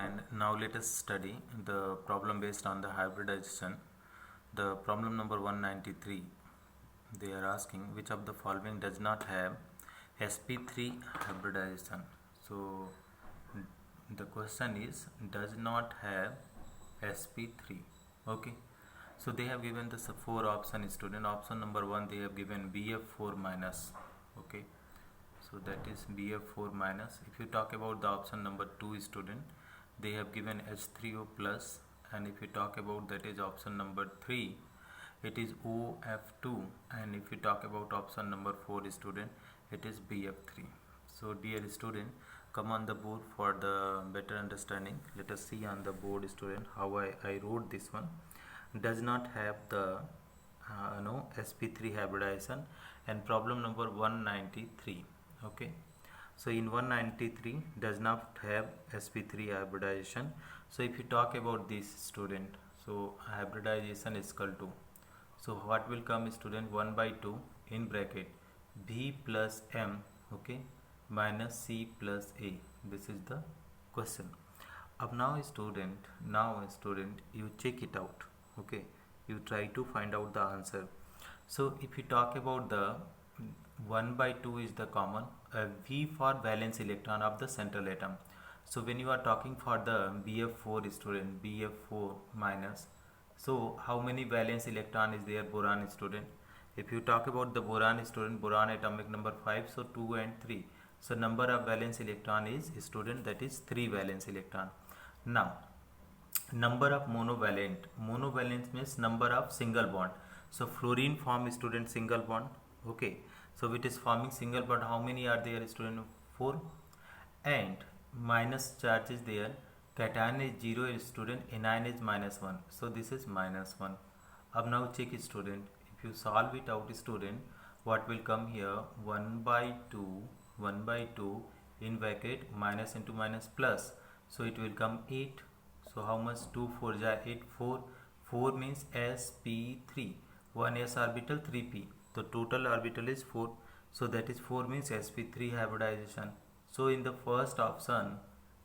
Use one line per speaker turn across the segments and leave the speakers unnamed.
friend, now let us study the problem based on the hybridization. The problem number 193, they are asking which of the following does not have sp3 hybridization. So the question is does not have sp3. Okay, so they have given the four options, student. Option number 1, they have given bf4 minus. Okay, so that is bf4 minus. If you talk about the option number 2, student, they have given h3o plus, and if you talk about that is option number 3, it is OF2, and if you talk about option number 4, student, it is BF3. So dear student, come on the board for the better understanding. Let us see on the board, student, how I wrote this one. Does not have the sp3 hybridization, and problem number 193. Okay, so in 193 does not have sp3 hybridization. So if you talk about this, student, so hybridization is equal to, so what will come, student, 1 by 2 in bracket b plus m, okay, minus c plus a. This is the question. Up now student, you check it out. Okay, you try to find out the answer. So if you talk about the 1 by 2 is the common, v for valence electron of the central atom. So when you are talking for the bf4, student, bf4 minus, so how many valence electron is there? Boron, student. If you talk about the boron, student, boron atomic number 5, so 2 and 3. So number of valence electron is, student, that is 3 valence electron. Now number of monovalent means number of single bond. So fluorine form, student, single bond. Okay, so it is forming single bond. How many are there, student? 4. And minus charge is there. Cation is 0, student, anion is minus 1. So this is minus 1. अब now check, student. If you solve it out, student, what will come here? 1 by 2 in bracket minus into minus plus. So it will come 8. So how much? 2 4 ja 8, 4. 4 means sp3. 1 s orbital, 3 p. The total orbital is 4. So that is 4 means sp3 hybridization. So in the first option,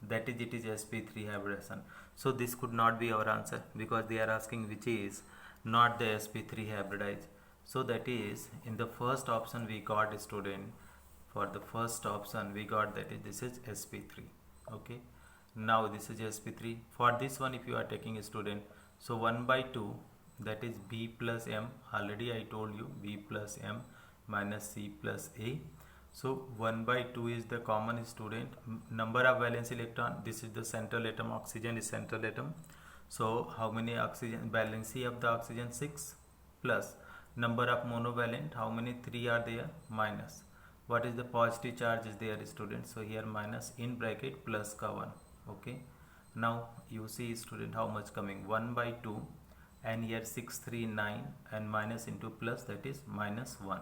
that is, it is sp3 hybridization. So this could not be our answer, because they are asking which is not the sp3 hybridized. So that is, in the first option we got, student, for the first option we got that is, this is sp3. Okay, now this is sp3. For this one, if you are taking a student, so 1 by 2, that is b plus m. Already I told you, b plus m minus c plus a. So 1 by 2 is the common, student. Number of valence electron, this is the central atom, oxygen is central atom. So how many oxygen, valency of the oxygen 6, plus number of monovalent, how many? 3 are there, minus what is the positive charge is there, student. So here minus in bracket plus ka 1. Okay, now you see, student, how much coming? 1 by 2, and here 6 3 9, and minus into plus, that is minus 1.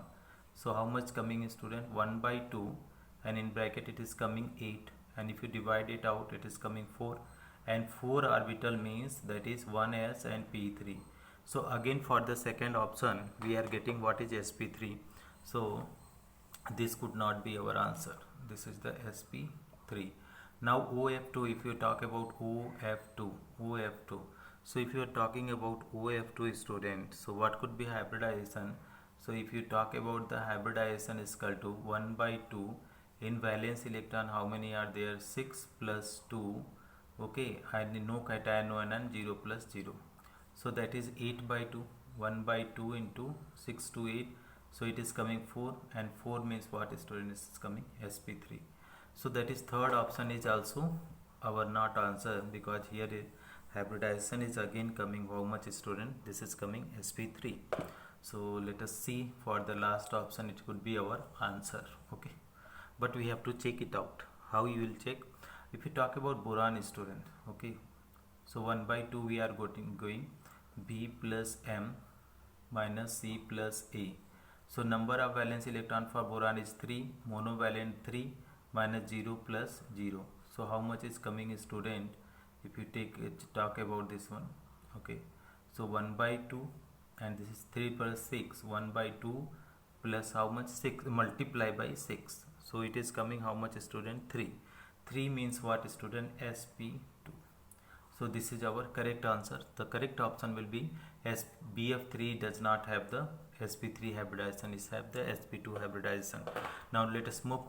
So how much coming, student? 1 by 2, and in bracket it is coming 8, and if you divide it out, it is coming 4, and 4 orbital means that is 1s and p3. So again for the second option we are getting what is sp3. So this could not be our answer. This is the sp3. Now OF2, if you talk about OF2, so if you are talking about OF2, student, so what could be hybridization? So if you talk about the hybridization is equal to 1 by 2 in valence electron, how many are there? 6 plus 2. Okay, and no cation, no anion, 0 plus 0. So that is 8 by 2. 1 by 2 into 6 to 8. So it is coming 4, and 4 means what, student? Is coming sp3. So that is third option is also our not answer, because here hybridization is again coming how much, student? This is coming sp3. So let us see for the last option, it could be our answer. Okay, but we have to check it out. How you will check? If you talk about boron, student, okay, so 1 by 2 we are going b plus m minus c plus a. So number of valence electron for boron is 3, monovalent 3, minus 0 plus 0. So how much is coming, student? If you talk about this one, okay, so 1 by 2, and this is 3 plus 6, 1 by 2 plus how much? 6 multiply by 6. So it is coming how much, student? 3. 3 means what, student? sp2. So this is our correct answer. The correct option will be BF3 does not have the sp3 hybridization, it have the sp2 hybridization. Now let us move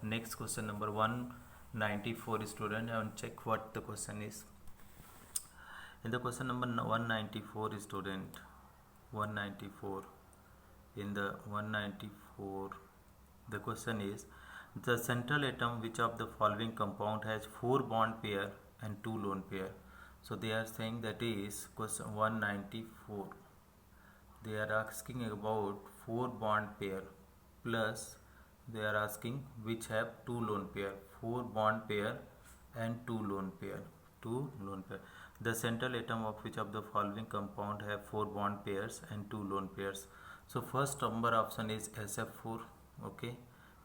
next question number 194 student, and check what the question is. In the question number 194 student, 194, in the 194 the question is, the central atom which of the following compound has 4 bond pair and 2 lone pair. So they are saying that is question 194. They are asking about 4 bond pair plus they are asking which have 2 lone pair. 4 bond pair and 2 lone pair. 2 lone pair. The central atom of which of the following compound have 4 bond pairs and 2 lone pairs. So first number option is SF4. Okay.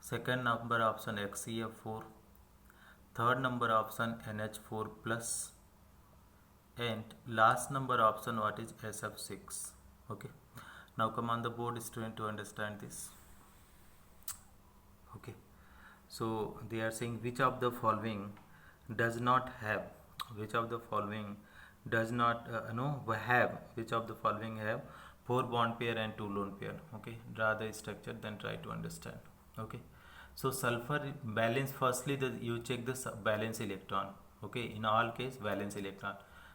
Second number option XCF4. Third number option NH4 plus, and last number option what is SF6. Okay, now come on the board student to understand this. Okay, so they are saying which of the following does not have, which of the following does not which of the following have 4 bond pair and 2 lone pair. Okay, draw the structure, then try to understand. Okay, so sulfur valence, firstly you check the valence electron. Okay, in all case valence electron.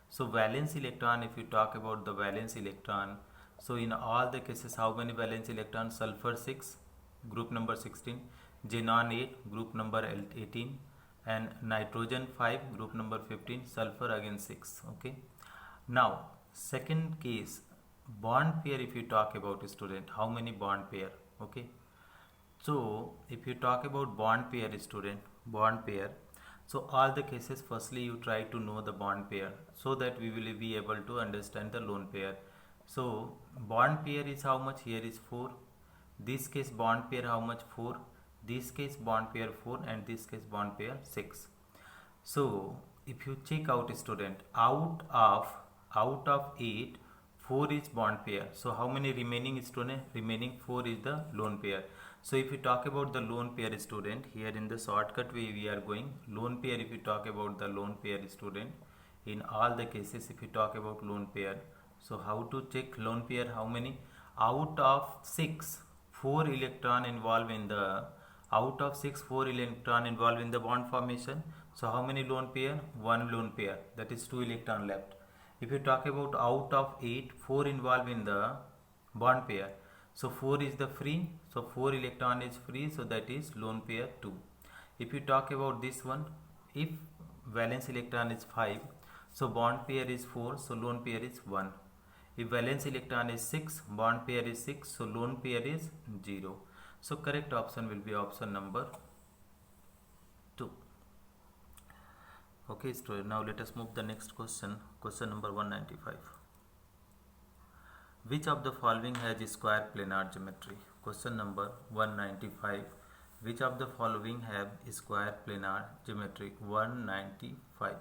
So valence electron, if you talk about the valence electron, so in all the cases how many valence electrons? Sulfur 6, group number 16, xenon 8, group number 18, and nitrogen 5, group number 15, sulfur again 6. Okay, now second case, bond pair, if you talk about student, how many bond pair? Okay, so if you talk about bond pair student, bond pair, so all the cases firstly you try to know the bond pair so that we will be able to understand the lone pair. So bond pair is how much? Here is 4. This case bond pair how much? 4. This case bond pair 4, and this case bond pair 6. So if you check out student, out of 8, 4 is bond pair. So how many remaining student? Remaining 4 is the lone pair. So if you talk about the lone pair student, here in the shortcut way we are going. Lone pair, if you talk about the lone pair student, in all the cases if you talk about lone pair, so how to check lone pair? How many? Out of 6, 4 electron involved in the, out of 6, 4 electron involved in the bond formation. So how many lone pair? 1 lone pair, that is 2 electron left. If you talk about out of 8, 4 involved in the bond pair, so 4 is the free, so 4 electron is free, so that is lone pair 2. If you talk about this one, if valence electron is 5, so bond pair is 4, so lone pair is 1. If valence electron is 6, bond pair is 6, so lone pair is 0. So correct option will be option number 2. Okay student, now let us move the next question, question number 195. Which of the following has square planar geometry? Question number 195. Which of the following have square planar geometry? 195.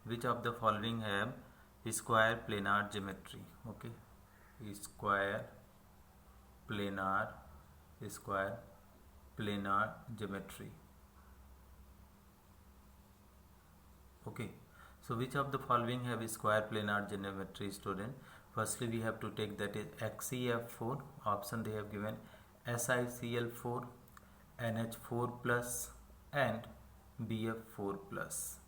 Which of the following have square planar geometry? Okay, square planar geometry. Okay, so which of the following have square planar geometry student? Firstly we have to take that is XCF4, option they have given SiCl4, NH4 plus, and BF4 plus.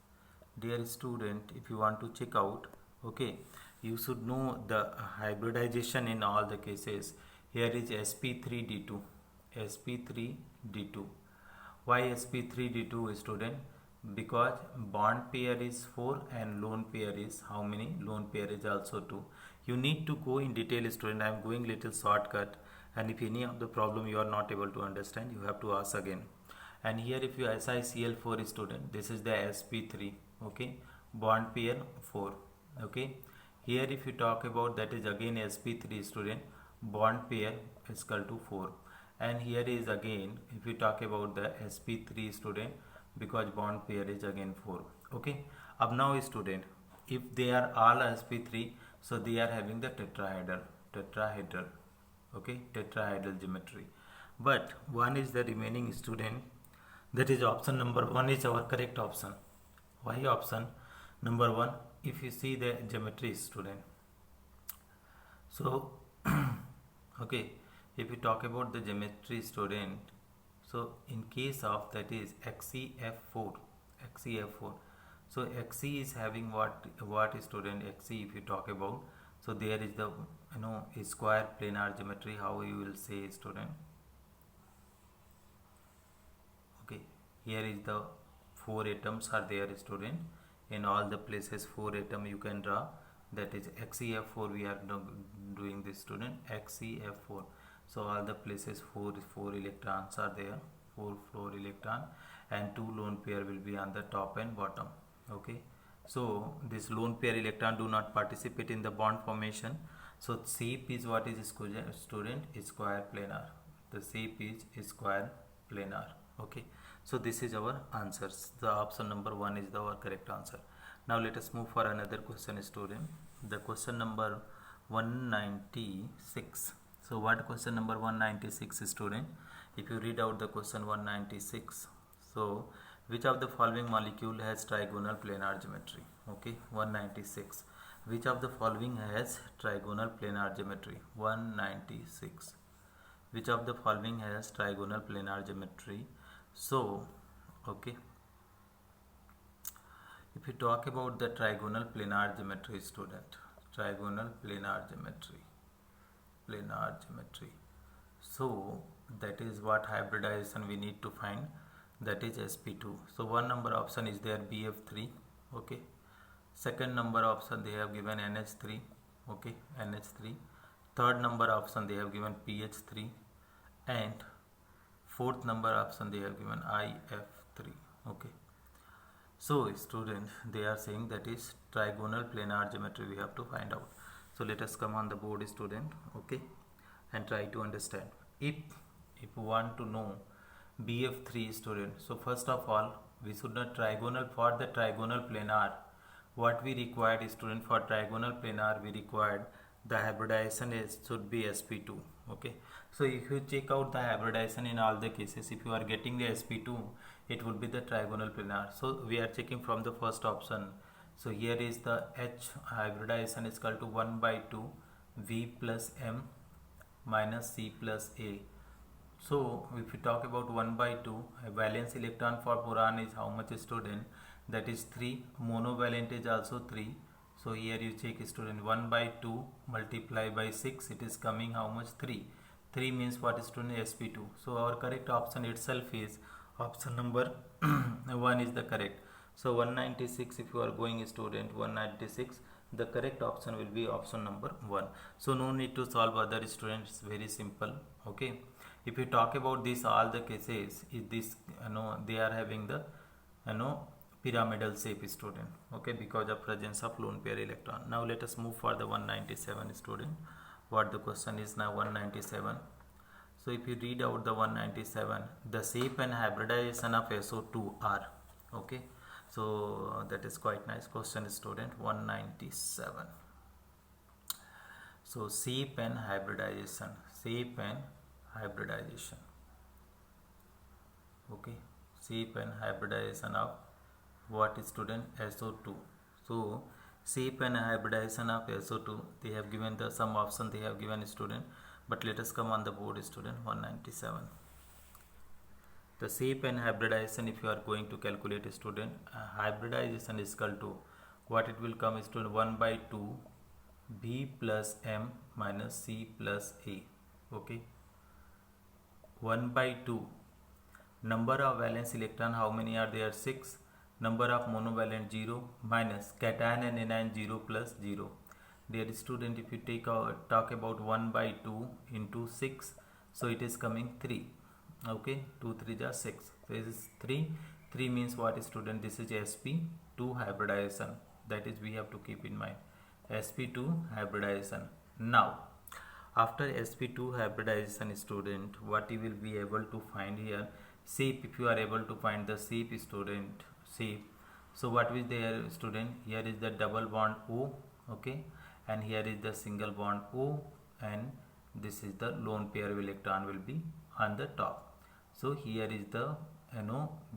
Dear student, if you want to check out, okay, you should know the hybridization in all the cases. Here is sp3d2, sp3d2. Why sp3d2 student? Because bond pair is 4 and lone pair is how many? Lone pair is also 2. You need to go in detail student. I am going little shortcut, and if any of the problem you are not able to understand, you have to ask again. And here if you SiCl4 student, this is the sp3. Okay, bond pair 4. Okay, here if you talk about, that is again sp3 student, bond pair is equal to 4. And here is again if you talk about the sp3 student, because bond pair is again 4. Okay, अब now student, if they are all sp3, so they are having the tetrahedral, okay, tetrahedral geometry. But one is the remaining student, that is option number 1 is our correct option. Why option? Number one, if you see the geometry student, so okay, if you talk about the geometry student, so in case of that is XCF4, XCF4, so XC is having what student XC if you talk about, so there is the a square planar geometry, how you will say student. Okay, here is the 4 atoms are there student, in all the places 4 atom you can draw, that is XCF4 we are doing this student, XCF4. So all the places 4 electrons are there, 4 electron, and 2 lone pair will be on the top and bottom. Okay, so this lone pair electron do not participate in the bond formation. So shape is what is student, is square planar. The shape is square planar. Okay, so this is our answers. The option number 1 is our correct answer. Now let us move for another question student. The question number 196. So what question number 196 student? If you read out the question 196, so which of the following molecule has trigonal planar geometry? Okay, 196. Which of the following has trigonal planar geometry? 196. Which of the following has trigonal planar geometry? So, okay, if you talk about the trigonal planar geometry student, trigonal planar geometry, so that is what hybridization we need to find, that is sp2. So one number option is there bf3. Okay, second number option they have given nh3. Okay, nh3. Third number option they have given ph3, and fourth number option they have given if3. Okay, so student, they are saying that is trigonal planar geometry we have to find out. So let us come on the board student. Okay, and try to understand. If you want to know bf3 student, so first of all we should know trigonal, for the trigonal planar what we required student, for trigonal planar we required the hybridization should be sp2. Okay, so if you check out the hybridization in all the cases, if you are getting the sp2, it would be the trigonal planar. So we are checking from the first option. So here is the H hybridization is equal to 1 by 2 V plus M minus C plus A. So if you talk about 1 by 2, a valence electron for boron is how much student? That is 3. Monovalent is also 3. So here you check student, 1 by 2 multiply by 6, it is coming how much? 3. 3 means what student? sp2. So our correct option itself is option number 1 is the correct. So 196, if you are going student 196, the correct option will be option number 1. So no need to solve other students, very simple. Okay, if you talk about this all the cases, is this they are having the pyramidal shape student. Okay, because of presence of lone pair electron. Now let us move for the 197 student. What the question is now 197. So if you read out the 197, the shape and hybridization of SO2 are. Okay, so that is quite nice question student. 197. So shape and hybridization, okay, shape and hybridization of what student? SO2. So shape and hybridization of SO2, they have given the some option they have given student, but let us come on the board student 197. The shape and hybridization, if you are going to calculate student, hybridization is equal to what it will come student, 1 by 2 B plus M minus C plus A. Okay, 1 by 2, number of valence electron how many are there? 6. Number of monovalent 0, minus cation and anion 0 plus 0. Dear student, if you talk about 1 by 2 into 6, so it is coming 3. Okay, 2 3 are 6. So this is 3. 3 means what student? This is sp2 hybridization. That is we have to keep in mind, sp2 hybridization. Now after sp2 hybridization student, what you will be able to find here? Shape, if you are able to find the shape student, shape. So what is there student? Here is the double bond O. Okay, and here is the single bond O, and this is the lone pair of electron will be on the top. So here is the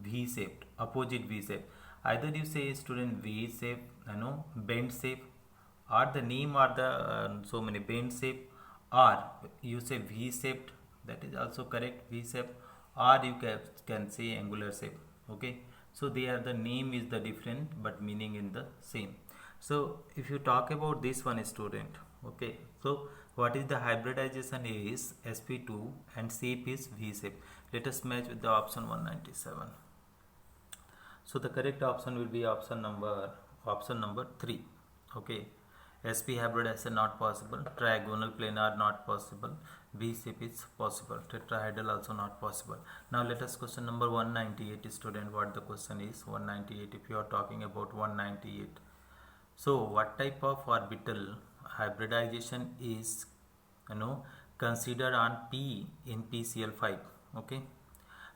V shaped, opposite V shape. Either you say student V shape, bend shape, or the name or the so many bend shape, or you say V shaped, that is also correct, V shape, or you can say angular shape. Okay, so they are, the name is the different but meaning in the same. So if you talk about this one student, okay, so what is the hybridization is sp2 and shape is V shape. Let us match with the option 197. So the correct option will be option number 3. Okay, SP hybridization not possible, trigonal planar not possible, V shape is possible, tetrahedral also not possible. Now let us question number 198 student. What the question is 198, if you are talking about 198. So what type of orbital hybridization is considered on P in PCl5? Okay,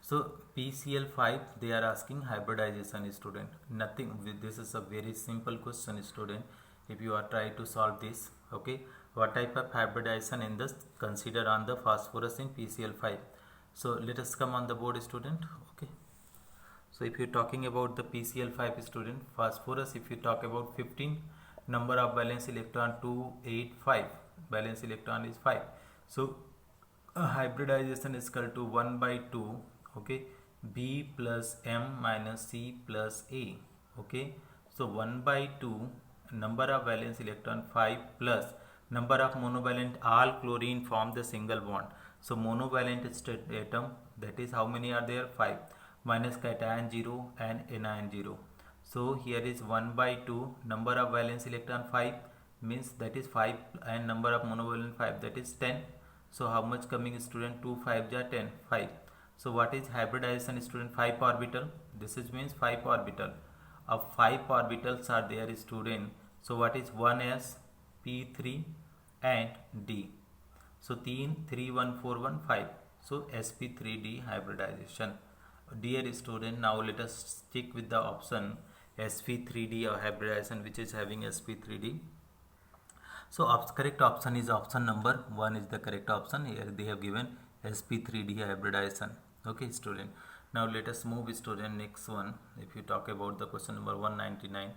so PCl5 they are asking hybridization student. Nothing, this is a very simple question student. If you are trying to solve this, okay, what type of hybridization in this consider on the phosphorus in PCl5? So let us come on the board student. Okay, so if you're talking about the PCl5 student, phosphorus, if you talk about 15, number of valence electron 285, valence electron is 5. So hybridization is equal to 1 by 2, okay, B plus M minus C plus A. Okay, so 1 by 2, number of valence electron 5 plus number of monovalent, all chlorine form the single bond. So monovalent state atom, that is how many are there? 5, minus cation 0 and anion 0. So here is 1 by 2, number of valence electron 5 means that is 5, and number of monovalent 5, that is 10. So how much coming student? 2 5 ja 10, 5. So what is hybridization student? 5 orbital. This is means 5 orbital. Of 5 orbitals are there student. So what is 1s, p3 and d? So 3 3 1 4 1 5. So sp3d hybridization. Dear student, now let us stick with the option sp3d or hybridization which is having sp3d. So correct option is option number 1 is the correct option. Here they have given sp3d hybridization. Okay student, now let us move student next one. If you talk about the question number 199,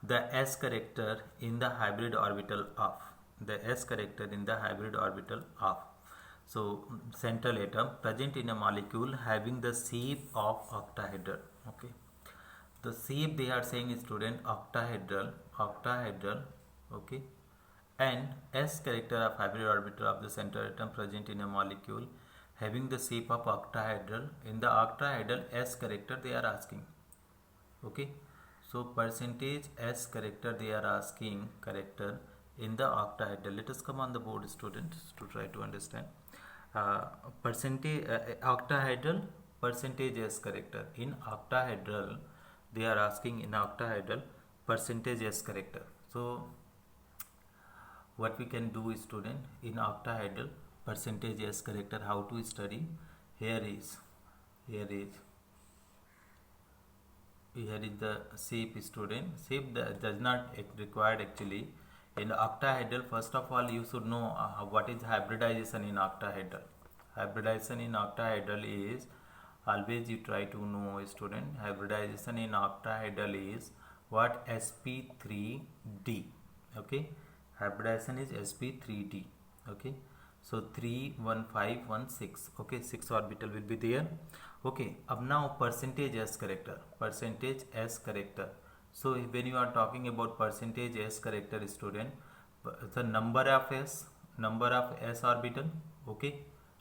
the s character in the hybrid orbital of, the s character in the hybrid orbital of, so central atom present in a molecule having the shape of octahedral. Okay, the shape they are saying student octahedral, okay, and s character of hybrid orbital of the central atom present in a molecule having the shape of octahedral. In the octahedral s character they are asking. Okay, so percentage s character they are asking, character in the octahedral. Let us come on the board students to try to understand. Percentage octahedral, percentage s character. In octahedral they are asking, in octahedral percentage s character. So what we can do is student, in octahedral percentage s character, how to study? Here is the shape student. Shape does not required actually. In octahedral, first of all you should know what is hybridization in octahedral. Hybridization in octahedral is, always you try to know student, hybridization in octahedral is what? sp3d. Okay, hybridization is sp3d. Okay, so 3 1 5 1 6. Okay, 6 orbital will be there. Okay, now percentage s character, percentage s character. So when you are talking about percentage s character student, the number of s orbital, okay,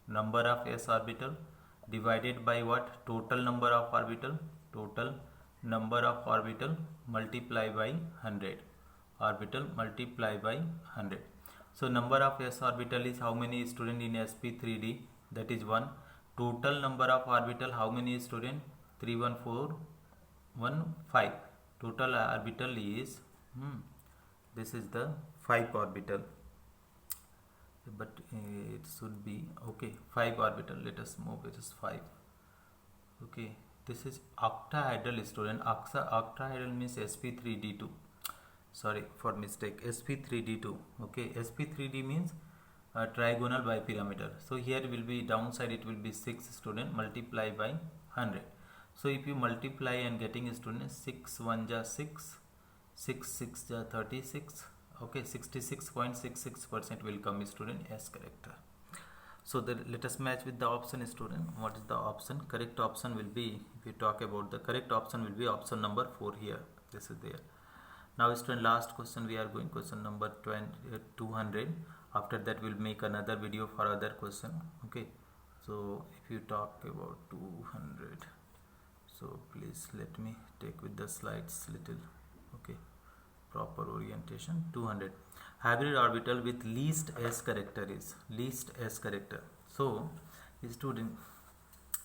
number of s orbital divided by what? Total number of orbital, total number of orbital multiply by 100, orbital multiply by 100. So number of s orbital is how many student in sp3d? That is 1. Total number of orbital how many student? 3 1 4 1 5. Total orbital is this is the 5 orbital, but it should be okay 5 orbital. Let us move, it is 5. Okay, this is octahedral student. Octahedral means sp3d2. Sorry for mistake, sp3d2. Okay, sp3d means trigonal bipyramidal. So here will be downside, it will be 6 student multiply by 100. So if you multiply and getting students 6 1 ja 6, 6 6 ja 36, okay, 66.66% will come student as character. So let us match with the option student. What is the option? Correct option will be, if you talk about the correct option will be option number 4 here. This is there. Now student, last question we are going, question number 200. After that we'll make another video for other question. Okay. So if you talk about 200, so please let me take with the slides little. Okay. Proper orientation. 200. Hybrid orbital with least s character is least s character. So student,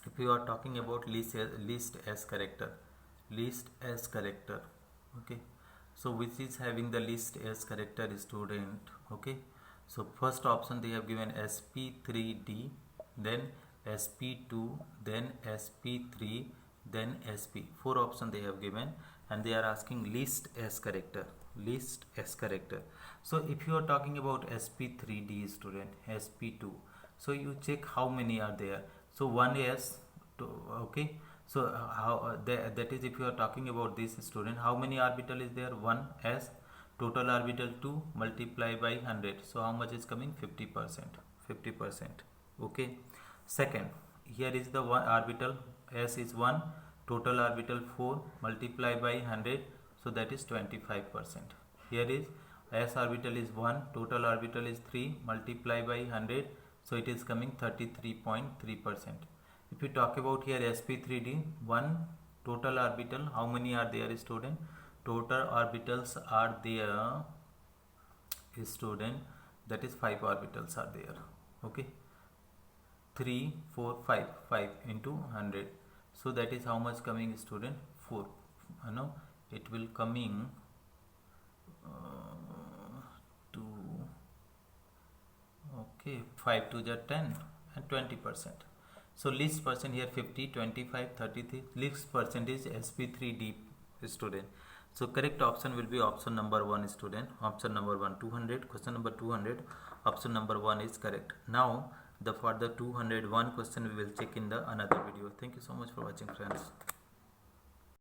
if you are talking about least s character, okay, so which is having the least s character student, okay, so first option they have given sp3d, then sp2, then sp3, then sp. 4 option they have given, and they are asking least s character. So if you are talking about sp3d student, sp2, so you check how many are there. So 1s, okay, so that is, if you are talking about this student, how many orbital is there? 1s, total orbital 2, multiply by 100, so how much is coming? 50%. Okay. Second, here is the one orbital, s is 1, total orbital 4, multiply by 100, so that is 25%. Here is s orbital is 1, total orbital is 3, multiply by 100, so it is coming 33.3%. If you talk about here sp3d, 1 total orbital, how many are there student? Total orbitals are there student, that is 5 orbitals are there. Okay, 3 4 5 into 100, so that is how much coming student? 4. No, it will coming 2, okay, 5 to the 10 and 20%. So least percent here 50, 25, 33. Least percentage sp3d student. So correct option will be option number 1 student. Option number 1, 200. Question number 200. Option number 1 is correct. Now for the 201 question we will check in the another video. Thank you so much for watching, friends.